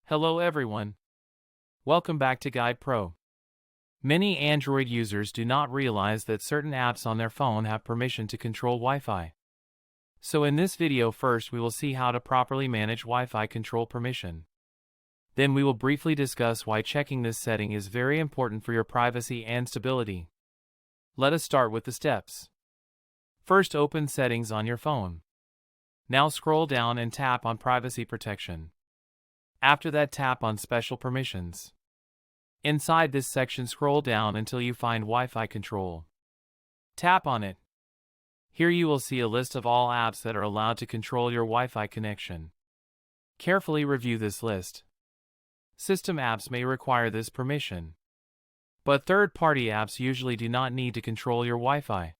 Hello everyone. Welcome back to Guide Pro. Many Android users do not realize that certain apps on their phone have permission to control Wi-Fi. So in this video first we will see how to properly manage Wi-Fi control permission. Then we will briefly discuss why checking this setting is very important for your privacy and stability. Let us start with the steps. First, open Settings on your phone. Now scroll down and tap on Privacy Protection. After that, tap on Special Permissions. Inside this section, scroll down until you find Wi-Fi Control. Tap on it. Here you will see a list of all apps that are allowed to control your Wi-Fi connection. Carefully review this list. System apps may require this permission, but third-party apps usually do not need to control your Wi-Fi.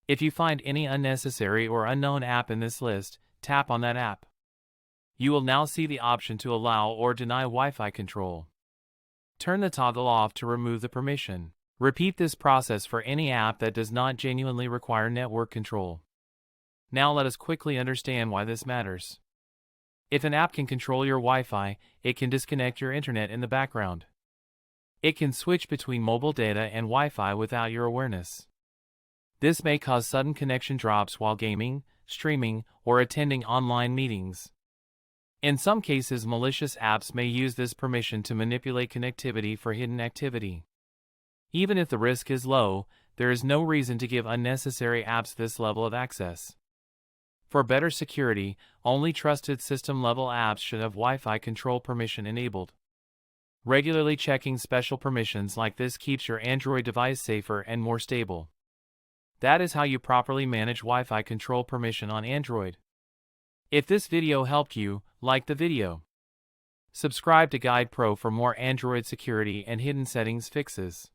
If you find any unnecessary or unknown app in this list, tap on that app. You will now see the option to allow or deny Wi-Fi control. Turn the toggle off to remove the permission. Repeat this process for any app that does not genuinely require network control. Now let us quickly understand why this matters. If an app can control your Wi-Fi, it can disconnect your internet in the background. It can switch between mobile data and Wi-Fi without your awareness. This may cause sudden connection drops while gaming, streaming, or attending online meetings. In some cases, malicious apps may use this permission to manipulate connectivity for hidden activity. Even if the risk is low, there is no reason to give unnecessary apps this level of access. For better security, only trusted system-level apps should have Wi-Fi control permission enabled. Regularly checking special permissions like this keeps your Android device safer and more stable. That is how you properly manage Wi-Fi control permission on Android. If this video helped you, like the video. Subscribe to Guide Pro for more Android security and hidden settings fixes.